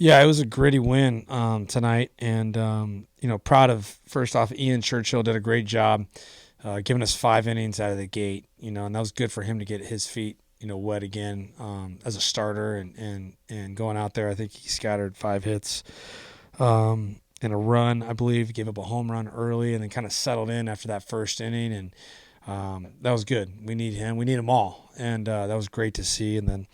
Yeah, it was a gritty win tonight, and proud of first off Ian Churchill did a great job giving us 5 innings out of the gate. And that was good for him to get his feet wet again as a starter and going out there. I think he scattered 5 hits and a run, I believe. Gave up a home run early and then kind of settled in after that first inning, and that was good. We need him. We need them all, and that was great to see. And then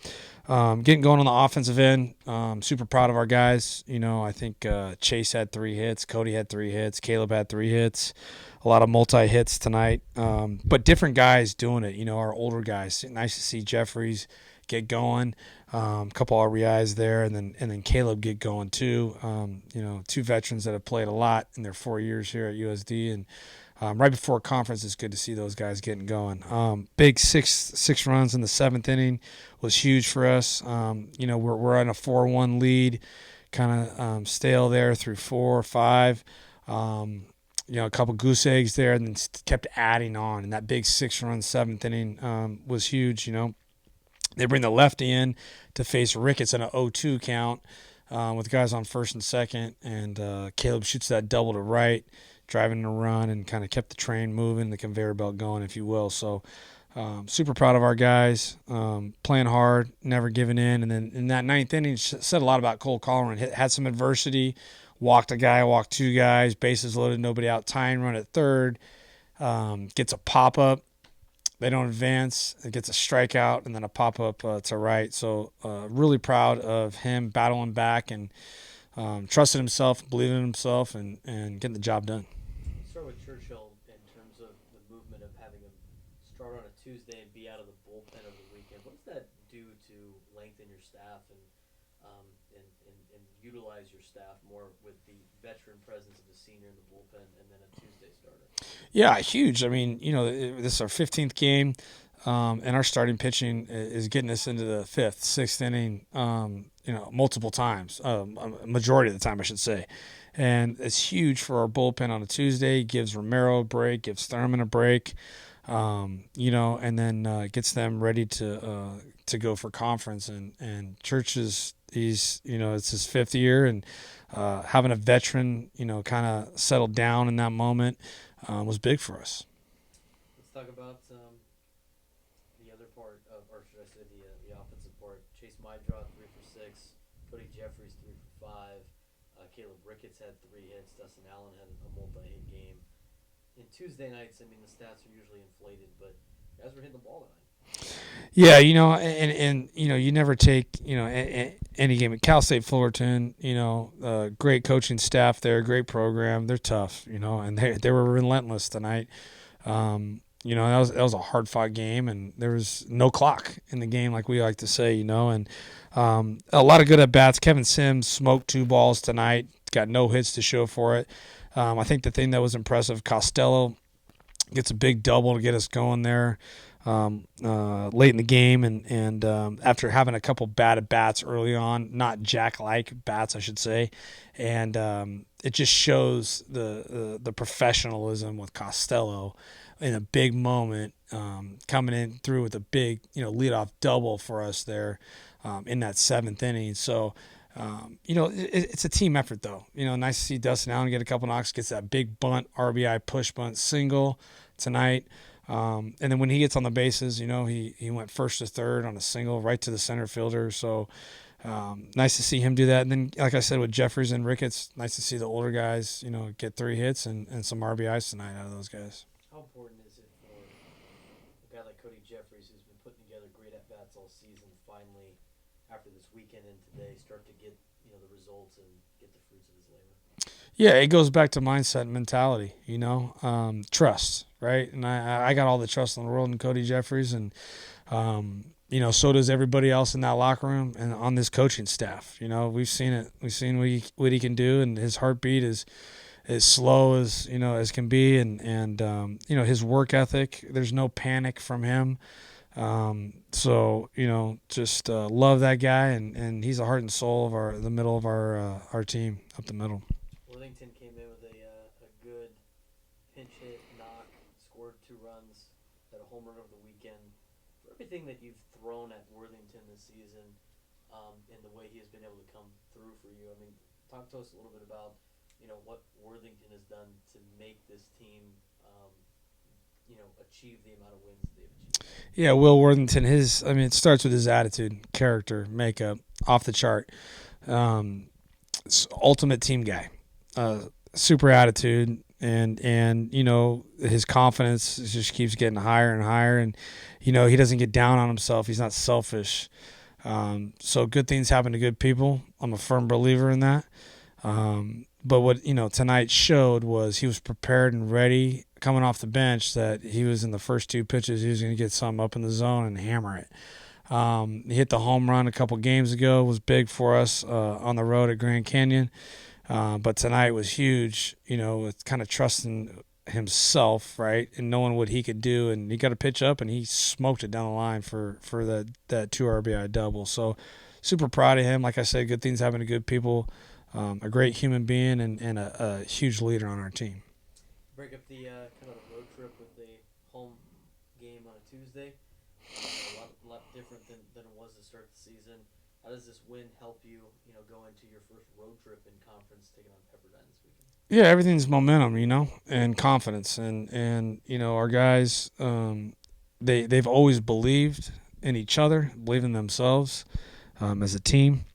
getting going on the offensive end, super proud of our guys. I think Chase had 3 hits, Cody had 3 hits, Caleb had 3 hits, a lot of multi-hits tonight. But different guys doing it, our older guys. Nice to see Jeffries get going, a couple RBIs there, and then Caleb get going too. 2 veterans that have played a lot in their 4 years here at USD, and right before conference, it's good to see those guys getting going. Big six runs in the 7th inning was huge for us. We're on a 4-1 lead, kind of stale there through 4 or 5. A couple goose eggs there, and then kept adding on. And that big 6-run 7th inning was huge. They bring the lefty in to face Ricketts in an 0-2 count with guys on first and second, and Caleb shoots that double to right, driving a run, and kind of kept the train moving, the conveyor belt going, if you will. So super proud of our guys, playing hard, never giving in. And then in that 9th inning, said a lot about Cole Colleran. Had some adversity, walked a guy, walked 2 guys, bases loaded, nobody out, tying run at third, gets a pop-up. They don't advance. It gets a strikeout and then a pop-up to right. So really proud of him battling back and trusting himself, believing in himself, and getting the job done. Start with Churchill in terms of the movement of having him start on a Tuesday and be out of the bullpen over the weekend. What does that do to lengthen your staff and utilize your staff more with the veteran presence of a senior in the bullpen and then a Tuesday starter? Yeah, huge. I mean, this is our 15th game, and our starting pitching is getting us into the 5th, 6th inning, multiple times, a majority of the time, I should say. And it's huge for our bullpen on a Tuesday. Gives Romero a break, gives Thurman a break, and then gets them ready to go for conference. And Church it's his 5th year, and having a veteran, kind of settled down in that moment was big for us. Let's talk about the other part of, or should I say the offensive part. Chase Mydraw 3 for 6, Cody Jefferis 3 for 5, Caleb Ricketts had 3 hits, Dustin Allen had a multi-hit game. In Tuesday nights, I mean the stats are usually inflated, but guys were hitting the ball tonight. Yeah, and you never take any game at Cal State Fullerton. Great coaching staff there, great program. They're tough, and they were relentless tonight. That was a hard fought game, and there was no clock in the game, like we like to say, and a lot of good at bats. Kevin Sims smoked 2 balls tonight, got no hits to show for it. I think the thing that was impressive, Costello gets a big double to get us going there late in the game, and after having a couple bad at bats early on, not Jack-like bats, I should say, and it just shows the professionalism with Costello in a big moment, coming in through with a big leadoff double for us there in that 7th inning. So. It's a team effort, though. Nice to see Dustin Allen get a couple knocks, gets that big bunt, RBI push bunt single tonight. And then when he gets on the bases, he went first to third on a single right to the center fielder. So nice to see him do that. And then, like I said, with Jeffries and Ricketts, nice to see the older guys, get 3 hits and some RBIs tonight out of those guys. How important is it for a guy like Cody Jeffries, who's been putting together great at bats all season, finally after this weekend and today start to get the results and get the fruits of his labor? Yeah, it goes back to mindset and mentality, trust, right? And I got all the trust in the world in Cody Jeffries, and so does everybody else in that locker room and on this coaching staff. We've seen it. We've seen what he can do, and his heartbeat is as slow as can be, and his work ethic. There's no panic from him. Just love that guy, and he's the heart and soul of the middle of our team up the middle. Worthington came in with a good pinch hit, knock, scored 2 runs, had a home run over the weekend. For everything that you've thrown at Worthington this season, in the way he has been able to come through for you. I mean, talk to us a little bit about what Worthington has done to make this team achieve the amount of wins that they've achieved. Yeah, Will Worthington. It starts with his attitude, character, makeup, off the chart. Ultimate team guy, super attitude, and his confidence just keeps getting higher and higher, and he doesn't get down on himself. He's not selfish. So good things happen to good people. I'm a firm believer in that. But what tonight showed was he was prepared and ready coming off the bench, that he was in the first two pitches he was going to get something up in the zone and hammer it. He hit the home run a couple games ago, was big for us on the road at Grand Canyon. But tonight was huge, with kind of trusting himself, right, and knowing what he could do. And he got a pitch up, and he smoked it down the line for that 2 RBI double. So super proud of him. Like I said, good things happen to good people. A great human being and a huge leader on our team. Break up the kind of the road trip with a home game on a Tuesday. A lot different than it was to start the season. How does this win help you, go into your first road trip in conference, taking on Pepperdine this weekend? Yeah, everything's momentum, and confidence, and our guys, they've always believed in each other, believe in themselves as a team.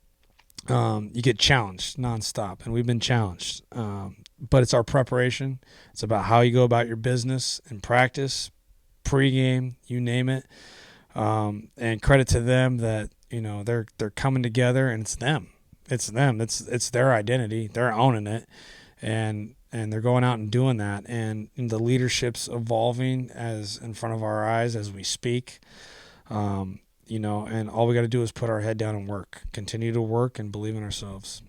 You get challenged nonstop, and we've been challenged. But it's our preparation. It's about how you go about your business in practice, pregame, you name it. And credit to them that they're coming together, and it's them. It's them. It's their identity. They're owning it, and they're going out and doing that. And the leadership's evolving as in front of our eyes as we speak. And all we got to do is put our head down and work, continue to work, and believe in ourselves.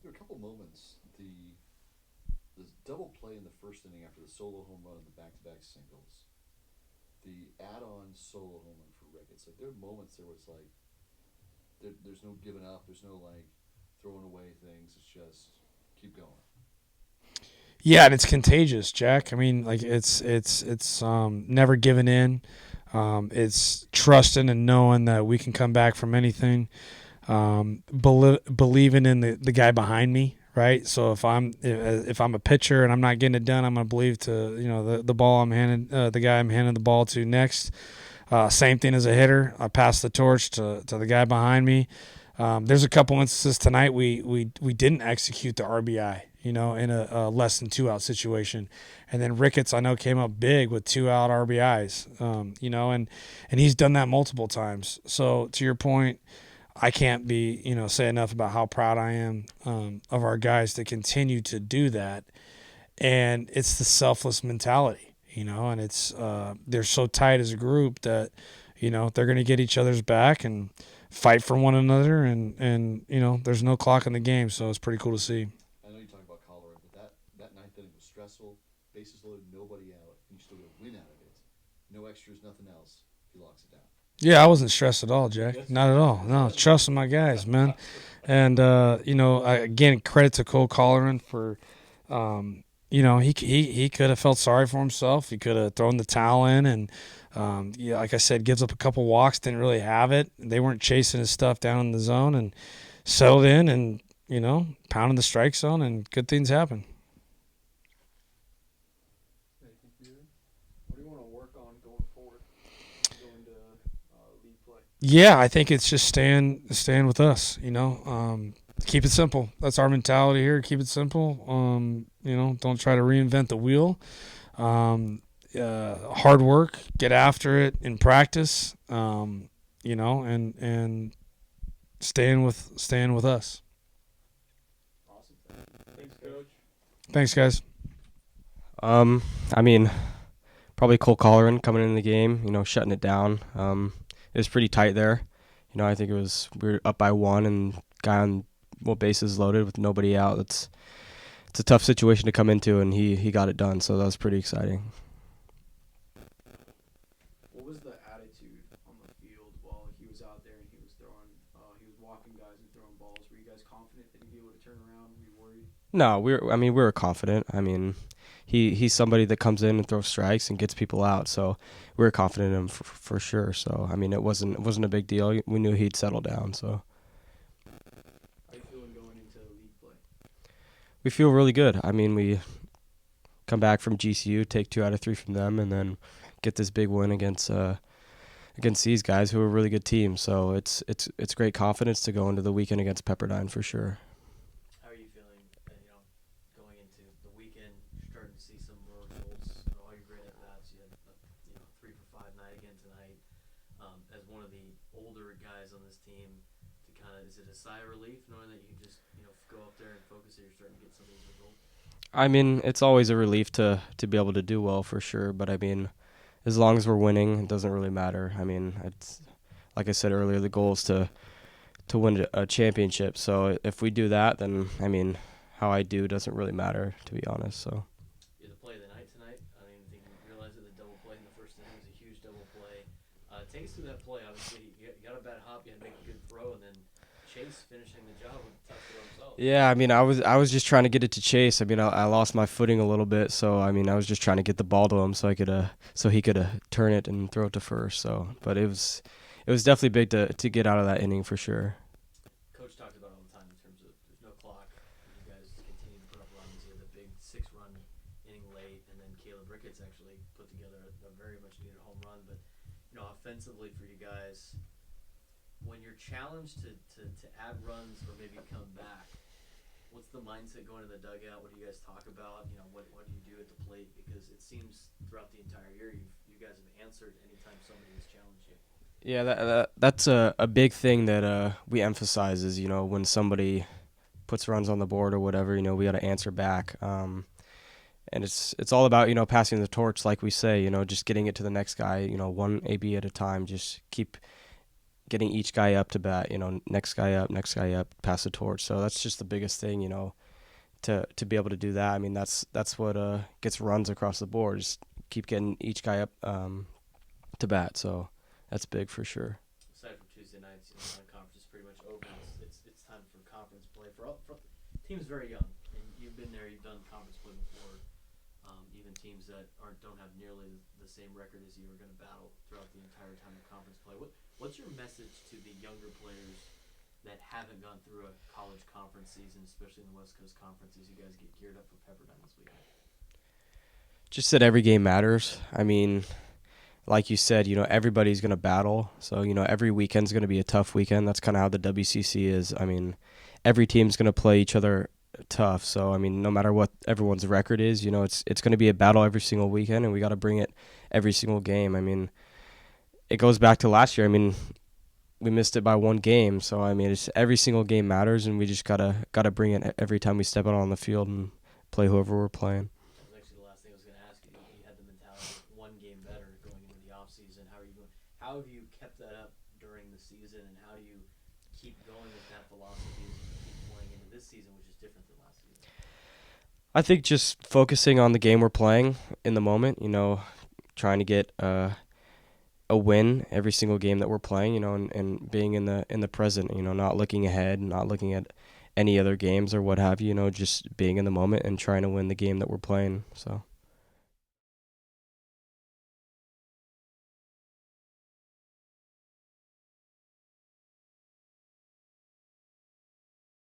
There were a couple moments. The double play in the first inning after the solo home run and the back-to-back singles. The add-on solo home run for Ricketts. Like, there were moments there was like, there's no giving up. There's no like throwing away things. It's just keep going. Yeah, and it's contagious, Jack. I mean, like it's never giving in. It's trusting and knowing that we can come back from anything. Believing in the guy behind me, right? So if I'm a pitcher and I'm not getting it done, I'm gonna believe to the ball I'm handing the guy I'm handing the ball to next. Same thing as a hitter. I pass the torch to the guy behind me. There's a couple instances tonight we didn't execute the RBI, in a less than 2 out situation. And then Ricketts, I know, came up big with 2 out RBIs, and he's done that multiple times. So to your point, I can't say enough about how proud I am of our guys to continue to do that. And it's the selfless mentality, and it's they're so tight as a group that, they're going to get each other's back and fight for one another. And there's no clock in the game, so it's pretty cool to see. I know you talk about Colorado, but that ninth inning was stressful. Bases loaded, nobody out, and you still get a win out of it. No extras, nothing else. He locks it down. Yeah, I wasn't stressed at all, Jack. Not at all. No, trusting my guys, man. And again, credit to Cole Colleran for, he could have felt sorry for himself. He could have thrown the towel in, and like I said, gives up a couple walks. Didn't really have it. They weren't chasing his stuff down in the zone, and settled in, and pounding the strike zone, and good things happen. What do you want to work on going forward? Going to league play? Yeah, I think it's just staying with us. Keep it simple. That's our mentality here. Keep it simple. Don't try to reinvent the wheel. Hard work, get after it in practice. And staying with us. Awesome. Thanks, Coach. Thanks, guys. Probably Cole Colleran coming in the game, shutting it down. It was pretty tight there. I think we were up by 1 and guy on bases loaded with nobody out. It's a tough situation to come into, and he got it done, so that was pretty exciting. What What was the attitude on the field while he was out there and he was throwing, he was walking guys and throwing balls? Were you guys confident that he'd be able to turn around? Were you worried? No, we were confident. I mean, he's somebody that comes in and throws strikes and gets people out. So we were confident in him for sure. So I mean, it wasn't a big deal. We knew he'd settle down. So How are you feeling going into league play? we feel really good. I mean, we come back from GCU, take 2 out of 3 from them, and then get this big win against these guys who are a really good team. So it's great confidence to go into the weekend against Pepperdine for sure. How are you feeling, going into the weekend, starting to see some more results, all your great at-bats, you had, 3 for 5 night again tonight, as one of the older guys on this team, to kind of, is it a sigh of relief knowing that you can just, go up there and focus that you're starting to get some of these results? I mean, it's always a relief to be able to do well for sure, but I mean, as long as we're winning, it doesn't really matter. I mean, it's like I said earlier, the goal is to win a championship. So if we do that, then I mean, how I do doesn't really matter, to be honest. So Yeah, the play of the night tonight, I didn't even think you realized that the double play in the first inning was a huge double play. Take us through that play. Obviously, you got a bad hop, you had to make a good throw, and then Chase finishing the job with a tough throw himself. yeah, I mean, I was just trying to get it to Chase. I mean, I lost my footing a little bit, so I mean, I was just trying to get the ball to him so he could turn it and throw it to first. So, but it was definitely big to get out of that inning for sure. Coach talked about it all the time in terms of there's no clock. You guys continue to put up runs. You had the big 6-run inning late, and then Caleb Ricketts actually put together a very much needed home run. But offensively for you guys, when you're challenged to add runs or maybe come back, what's the mindset going to the dugout? What do you guys talk about? What do you do at the plate? Because it seems throughout the entire year you guys have answered anytime somebody has challenged you. Yeah, that's a big thing that we emphasize is, when somebody puts runs on the board or whatever, we got to answer back. And it's all about, passing the torch, like we say, just getting it to the next guy, one AB at a time, just keep getting each guy up to bat, next guy up, pass the torch. So that's just the biggest thing, to be able to do that. I mean, that's what gets runs across the board, just keep getting each guy up to bat. So that's big for sure. Aside from Tuesday nights, non-conference is pretty much over. It's time for conference play for teams very young, and you've been there. You've done conference play before. Even teams that don't have nearly the same record as you are going to battle throughout the entire time of conference play. What's your message to the younger players that haven't gone through a college conference season, especially in the West Coast Conference, as you guys get geared up for Pepperdine this weekend? Just that every game matters. I mean, like you said, everybody's going to battle. So, every weekend's going to be a tough weekend. That's kind of how the WCC is. I mean, every team's going to play each other tough. So, I mean, no matter what everyone's record is, it's going to be a battle every single weekend, and we got to bring it every single game. I mean, it goes back to last year. I mean, we missed it by 1 game. So, I mean, it's every single game matters, and we just gotta bring it every time we step out on the field and play whoever we're playing. That was actually the last thing I was going to ask you. You had the mentality of 1 game better going into the off season. How have you kept that up during the season, and how do you keep going with that philosophy as you keep playing into this season, which is different than last season? I think just focusing on the game we're playing in the moment, trying to get a win every single game that we're playing, and being in the present, not looking ahead, not looking at any other games or what have you, just being in the moment and trying to win the game that we're playing. So